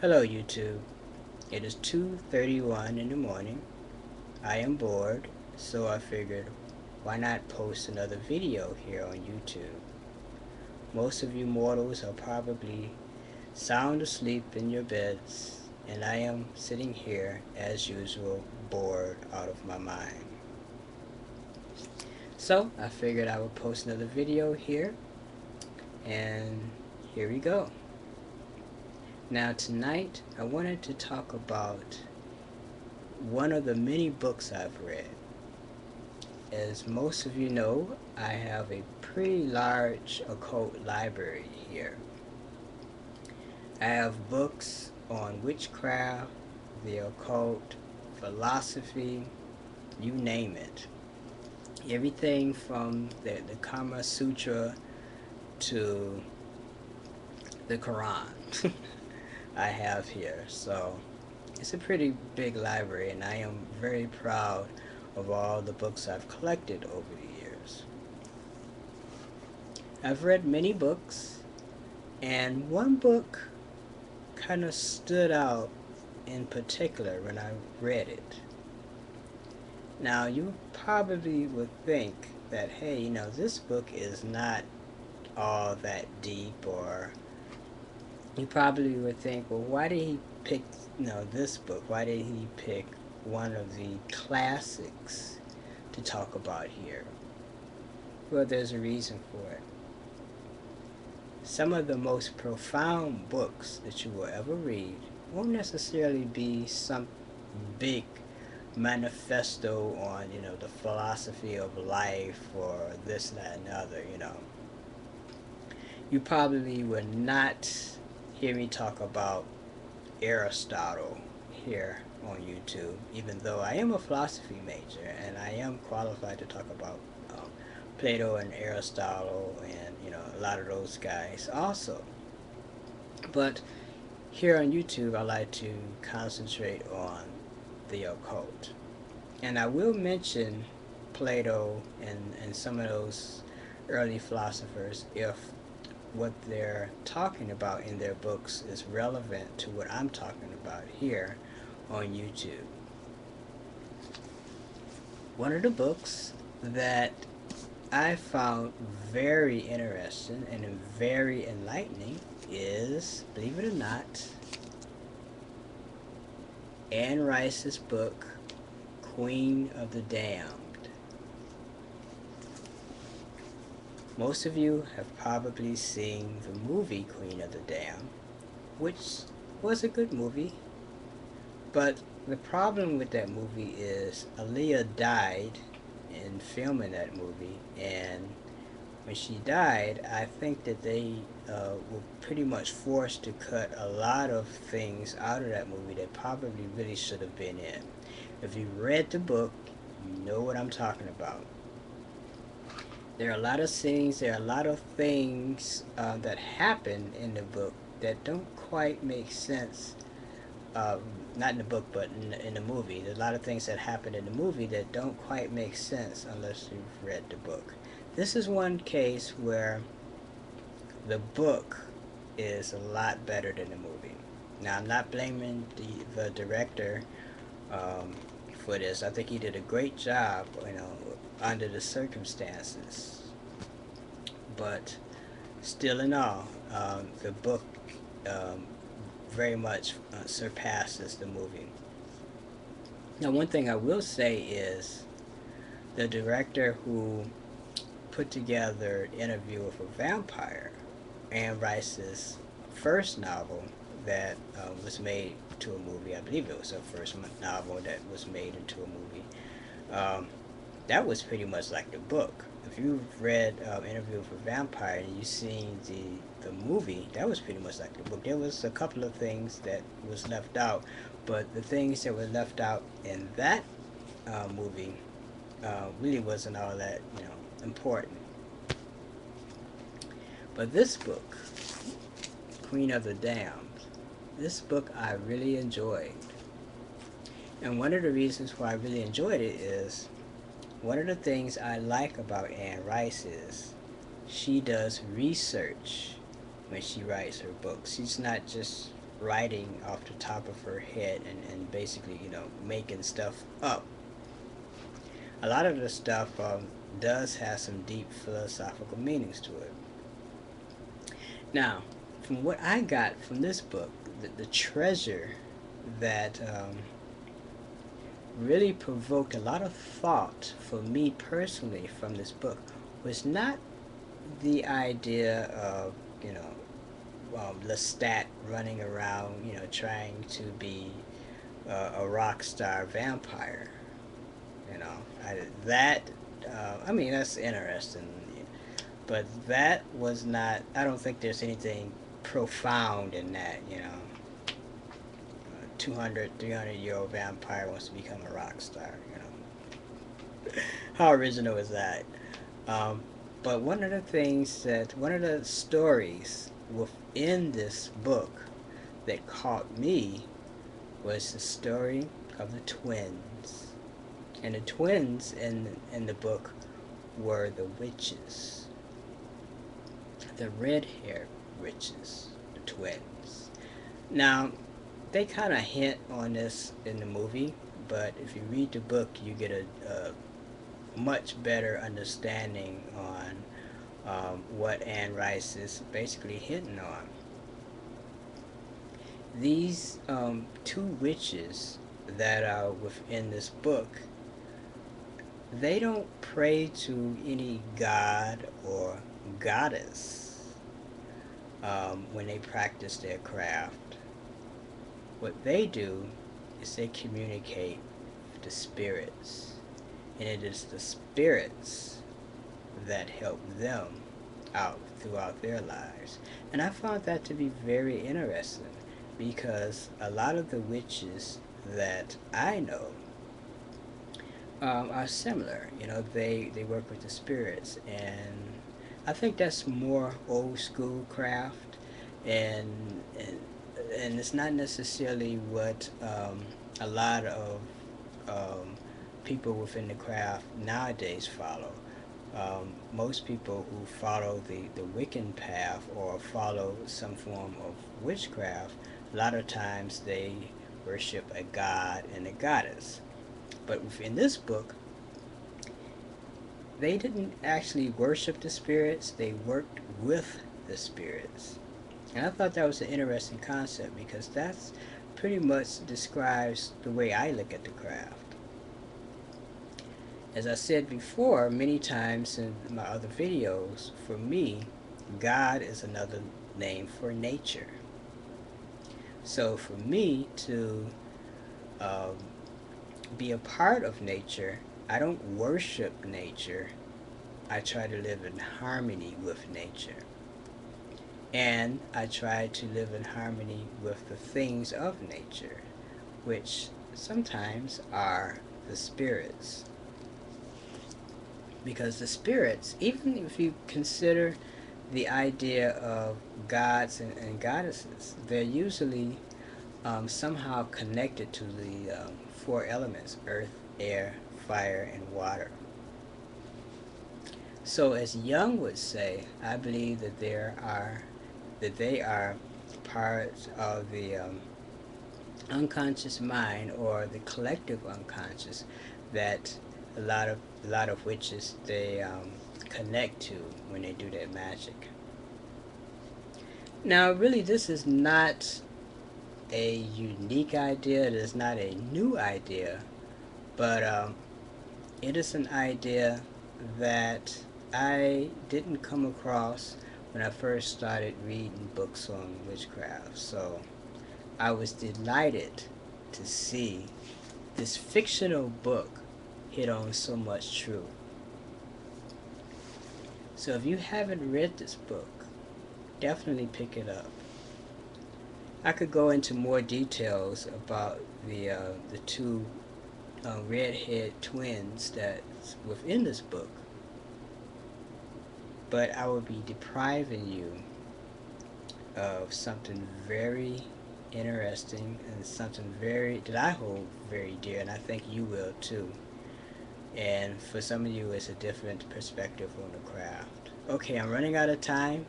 Hello YouTube. It is 2:31 in the morning. I am bored, so I figured why not post another video here on YouTube. Most of you mortals are probably sound asleep in your beds, and I am sitting here as usual bored out of my mind. So I figured I would post another video here, and here we go. Now tonight I wanted to talk about one of the many books I've read. As most of you know, I have a pretty large occult library here. I have books on witchcraft, the occult, philosophy, you name it. Everything from the Kama Sutra to the Quran I have here. So it's a pretty big library, and I am very proud of all the books I've collected over the years. I've read many books, and one book kind of stood out in particular when I read it. Now, you probably would think that, hey, this book is not all that deep, or you probably would think, well, why did he pick, this book? Why did he pick one of the classics to talk about here? Well, there's a reason for it. Some of the most profound books that you will ever read won't necessarily be some big manifesto on, the philosophy of life or this, that, and the other. You probably would not hear me talk about Aristotle here on YouTube, even though I am a philosophy major and I am qualified to talk about Plato and Aristotle and a lot of those guys also. But here on YouTube, I like to concentrate on the occult, and I will mention Plato and some of those early philosophers if what they're talking about in their books is relevant to what I'm talking about here on YouTube. One of the books that I found very interesting and very enlightening is, believe it or not, Anne Rice's book, Queen of the Damned. Most of you have probably seen the movie Queen of the Damned, which was a good movie, but the problem with that movie is Aaliyah died in filming that movie, and when she died, I think that they were pretty much forced to cut a lot of things out of that movie that probably really should have been in. If you read the book, you know what I'm talking about. There are a lot of scenes, there are a lot of things that happen in the book that don't quite make sense. Not in the book, but in the movie. There's a lot of things that happen in the movie that don't quite make sense unless you've read the book. This is one case where the book is a lot better than the movie. Now, I'm not blaming the director for this. I think he did a great job, under the circumstances. But still in all, the book very much surpasses the movie. Now, one thing I will say is the director who put together Interview with a Vampire, Anne Rice's first novel that was made to a movie. I believe it was her first novel that was made into a movie. That was pretty much like the book. If you've read Interview with a Vampire and you've seen the movie, that was pretty much like the book. There was a couple of things that was left out, but the things that were left out in that movie really wasn't all that important. But this book, Queen of the Damned, this book I really enjoyed. And one of the reasons why I really enjoyed it is, one of the things I like about Anne Rice is she does research when she writes her books. She's not just writing off the top of her head and basically, making stuff up. A lot of the stuff does have some deep philosophical meanings to it. Now, from what I got from this book, the treasure that really provoked a lot of thought for me personally from this book was not the idea of, Lestat running around, trying to be a rock star vampire. You know, I mean, that's interesting, but that was not. I don't think there's anything profound in that. 200, 300-year-old vampire wants to become a rock star. How original is that? Um, but one of the stories within this book that caught me was the story of the twins. And the twins in the book were the witches, the red-haired witches, the twins. Now, they kind of hint on this in the movie, but if you read the book, you get a much better understanding on what Anne Rice is basically hinting on. These two witches that are within this book, they don't pray to any god or goddess when they practice their craft. What they do is they communicate with the spirits, and it is the spirits that help them out throughout their lives. And I found that to be very interesting because a lot of the witches that I know are similar. They work with the spirits, and I think that's more old school craft, and and, and it's not necessarily what a lot of people within the craft nowadays follow. Most people who follow the Wiccan path or follow some form of witchcraft, a lot of times they worship a god and a goddess. But in this book, they didn't actually worship the spirits, they worked with the spirits. And I thought that was an interesting concept because that's pretty much describes the way I look at the craft. As I said before many times in my other videos, for me, God is another name for nature. So for me to um, be a part of nature, I don't worship nature. I try to live in harmony with nature. And I try to live in harmony with the things of nature, which sometimes are the spirits. Because the spirits, even if you consider the idea of gods and goddesses, they're usually somehow connected to the four elements: earth, air, fire, and water. So, as Jung would say, I believe that they are parts of the unconscious mind or the collective unconscious that a lot of witches they connect to when they do their magic. Now, really, this is not a unique idea. It is not a new idea, but it is an idea that I didn't come across when I first started reading books on witchcraft. So I was delighted to see this fictional book hit on so much truth. So if you haven't read this book, definitely pick it up. I could go into more details about the two redhead twins that's within this book, but I would be depriving you of something very interesting and something very that I hold very dear, and I think you will too. And for some of you, it's a different perspective on the craft. Okay, I'm running out of time.